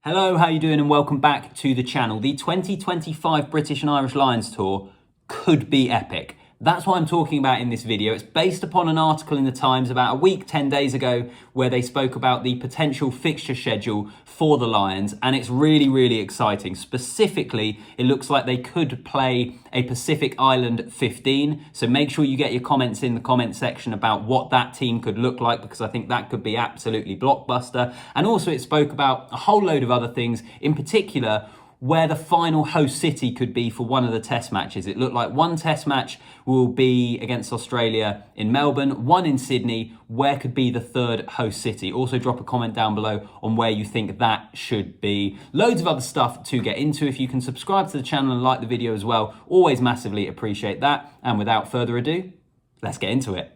Hello, how you doing, and welcome back to the channel. The 2025 British and Irish Lions tour could be epic. That's what I'm talking about in this video. It's based upon an article in the Times about a week, 10 days ago, where they spoke about the potential fixture schedule for the Lions, and it's really, really exciting. Specifically, it looks like they could play a Pacific Island 15, so make sure you get your comments in the comment section about what that team could look like, because I think that could be absolutely blockbuster. And also it spoke about a whole load of other things, in particular, where the final host city could be for one of the test matches. It looked like one test match will be against Australia in Melbourne, one in Sydney. Where could be the third host city? Also drop a comment down below on where you think that should be. Loads of other stuff to get into. If you can subscribe to the channel and like the video as well, always massively appreciate that. And without further ado, let's get into it.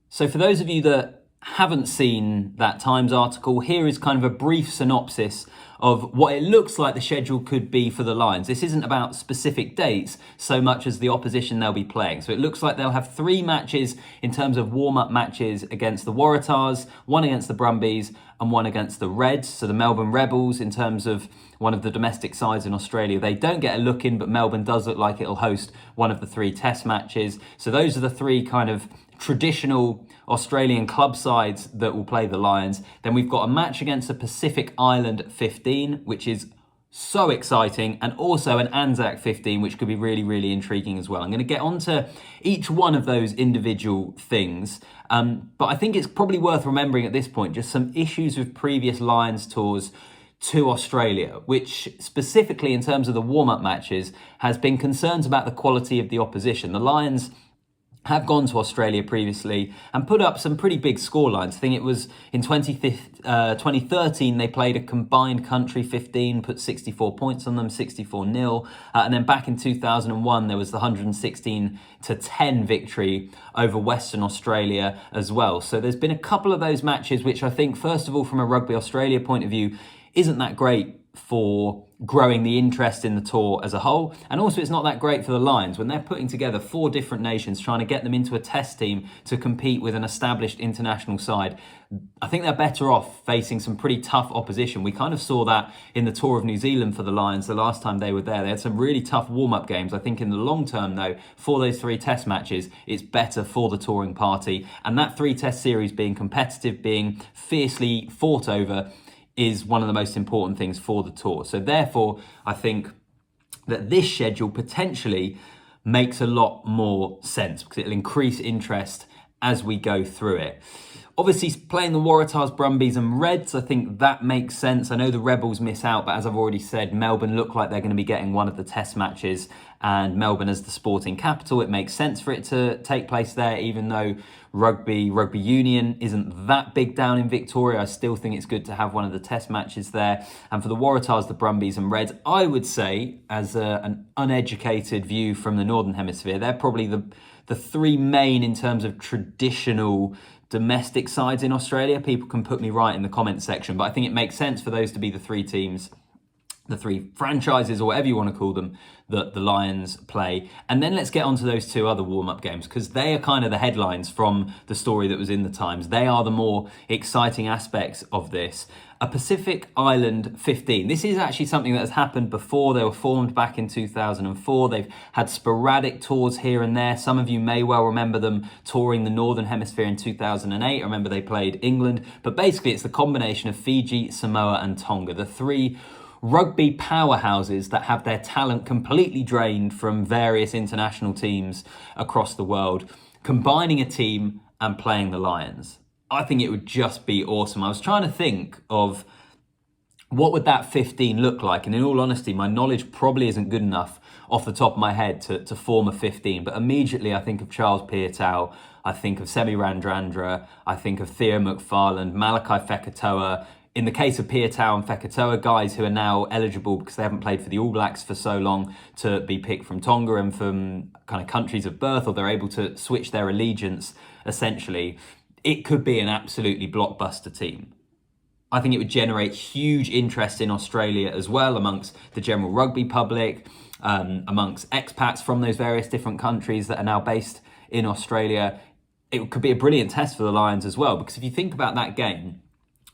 So for those of you that haven't seen that Times article, here is kind of a brief synopsis of what it looks like the schedule could be for the Lions. This isn't about specific dates so much as the opposition they'll be playing. So it looks like they'll have 3 matches in terms of warm-up matches against the Waratahs, 1 against the Brumbies and 1 against the Reds. So the Melbourne Rebels, in terms of one of the domestic sides in Australia, they don't get a look in, but Melbourne does look like it'll host one of the 3 test matches. So those are the 3 kind of traditional Australian club sides that will play the Lions. Then we've got a match against the Pacific Island 15, which is so exciting, and also an Anzac 15, which could be really, really intriguing as well. I'm going to get onto each one of those individual things, but I think it's probably worth remembering at this point just some issues with previous Lions tours to Australia, which specifically in terms of the warm-up matches has been concerns about the quality of the opposition. The Lions have gone to Australia previously and put up some pretty big scorelines. I think it was in 2013 they played a combined country 15, put 64 points on them, 64-0. And then back in 2001 there was the 116-10 victory over Western Australia as well. So there's been a couple of those matches which I think, first of all, from a Rugby Australia point of view, isn't that great for growing the interest in the tour as a whole. And also it's not that great for the Lions when they're putting together 4 different nations, trying to get them into a test team to compete with an established international side. I think they're better off facing some pretty tough opposition. We kind of saw that in the tour of New Zealand for the Lions the last time they were there. They had some really tough warm-up games. I think in the long term though, for those 3 test matches, it's better for the touring party. And that 3 test series being competitive, being fiercely fought over, is one of the most important things for the tour. So therefore, I think that this schedule potentially makes a lot more sense because it'll increase interest as we go through it. Obviously, playing the Waratahs, Brumbies and Reds, I think that makes sense. I know the Rebels miss out, but as I've already said, Melbourne look like they're going to be getting one of the test matches, and Melbourne as the sporting capital, it makes sense for it to take place there, even though rugby union isn't that big down in Victoria. I still think it's good to have one of the test matches there. And for the Waratahs, the Brumbies and Reds, I would say, as an uneducated view from the Northern Hemisphere, they're probably the 3 main in terms of traditional domestic sides in Australia. People can put me right in the comments section, but I think it makes sense for those to be the 3 teams, the 3 franchises, or whatever you want to call them, that the Lions play. And then let's get on to those 2 other warm-up games, because they are kind of the headlines from the story that was in the Times. They are the more exciting aspects of this. A Pacific Island 15. This is actually something that has happened before. They were formed back in 2004. They've had sporadic tours here and there. Some of you may well remember them touring the Northern Hemisphere in 2008. I remember they played England. But basically, it's the combination of Fiji, Samoa and Tonga, the 3 rugby powerhouses that have their talent completely drained from various international teams across the world, combining a team and playing the Lions. I think it would just be awesome. I was trying to think of what would that 15 look like, and in all honesty, my knowledge probably isn't good enough off the top of my head to form a 15, but immediately I think of Charles Piutau, I think of Semi Radradra, I think of Theo McFarland, Malakai Fekitoa. In the case of Piutau and Fekitoa, guys who are now eligible because they haven't played for the All Blacks for so long to be picked from Tonga and from kind of countries of birth, or they're able to switch their allegiance essentially. It could be an absolutely blockbuster team. I think it would generate huge interest in Australia as well, amongst the general rugby public, amongst expats from those various different countries that are now based in Australia. It could be a brilliant test for the Lions as well, because if you think about that game,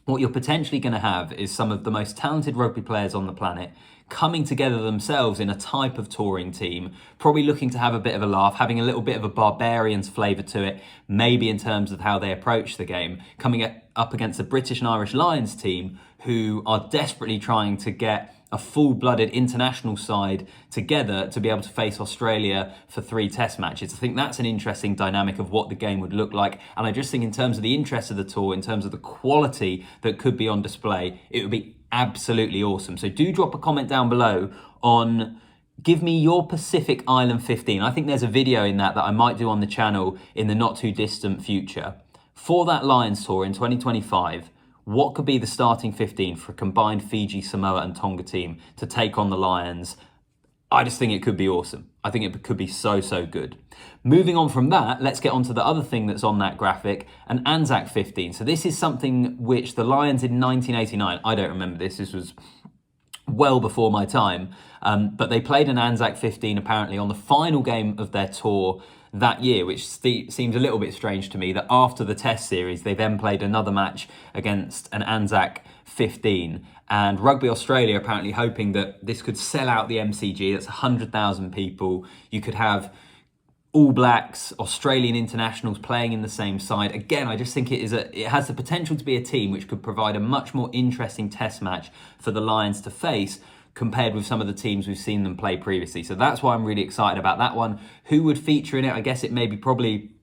what you're potentially going to have is some of the most talented rugby players on the planet coming together themselves in a type of touring team, probably looking to have a bit of a laugh, having a little bit of a barbarians flavour to it, maybe in terms of how they approach the game, coming up against a British and Irish Lions team who are desperately trying to get a full-blooded international side together to be able to face Australia for 3 test matches. I think that's an interesting dynamic of what the game would look like. And I just think in terms of the interest of the tour, in terms of the quality that could be on display, it would be absolutely awesome. So do drop a comment down below on, give me your Pacific Island 15. I think there's a video in that I might do on the channel in the not too distant future. For that Lions tour in 2025, what could be the starting 15 for a combined Fiji, Samoa and Tonga team to take on the Lions? I just think it could be awesome. I think it could be so, so good. Moving on from that, let's get on to the other thing that's on that graphic, an Anzac 15. So this is something which the Lions in 1989, I don't remember this was well before my time, but they played an Anzac 15 apparently on the final game of their tour that year, which seems a little bit strange to me, that after the test series they then played another match against an Anzac 15, and Rugby Australia apparently hoping that this could sell out the MCG. That's 100,000 people. You could have All Blacks, Australian internationals playing in the same side. Again, I just think it has the potential to be a team which could provide a much more interesting test match for the Lions to face compared with some of the teams we've seen them play previously. So that's why I'm really excited about that one. Who would feature in it? I guess it probably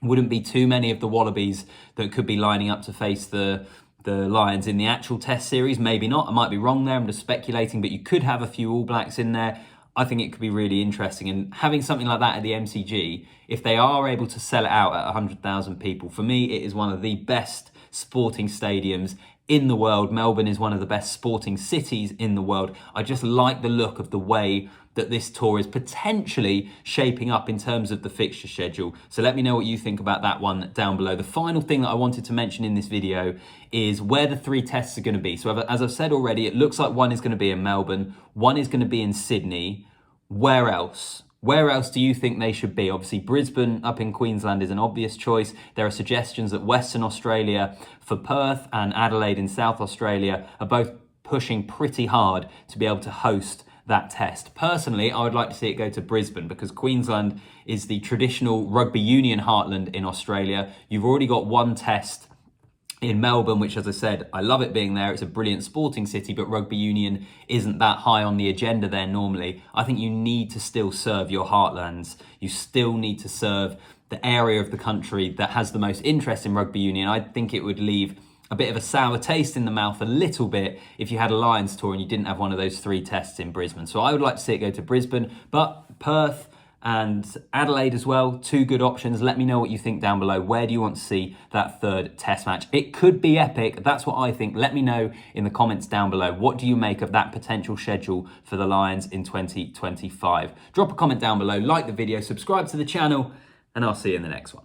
wouldn't be too many of the Wallabies that could be lining up to face the Lions in the actual test series. Maybe not. I might be wrong there. I'm just speculating, but you could have a few All Blacks in there. I think it could be really interesting. And having something like that at the MCG, if they are able to sell it out at 100,000 people, for me, it is one of the best sporting stadiums in the world. Melbourne is one of the best sporting cities in the world. I just like the look of the way that this tour is potentially shaping up in terms of the fixture schedule. So let me know what you think about that one down below. The final thing that I wanted to mention in this video is where the 3 tests are going to be. So as I've said already, it looks like one is going to be in Melbourne, one is going to be in Sydney. Where else? Where else do you think they should be? Obviously, Brisbane up in Queensland is an obvious choice. There are suggestions that Western Australia for Perth and Adelaide in South Australia are both pushing pretty hard to be able to host that test. Personally, I would like to see it go to Brisbane because Queensland is the traditional rugby union heartland in Australia. You've already got one test in Melbourne, which, as I said, I love it being there. It's a brilliant sporting city, but rugby union isn't that high on the agenda there normally. I think you need to still serve your heartlands. You still need to serve the area of the country that has the most interest in rugby union. I think it would leave a bit of a sour taste in the mouth a little bit if you had a Lions tour and you didn't have one of those 3 tests in Brisbane. So I would like to see it go to Brisbane, but Perth and Adelaide as well, 2 good options. Let me know what you think down below. Where do you want to see that 3rd test match? It could be epic. That's what I think. Let me know in the comments down below. What do you make of that potential schedule for the Lions in 2025? Drop a comment down below, like the video, subscribe to the channel, and I'll see you in the next one.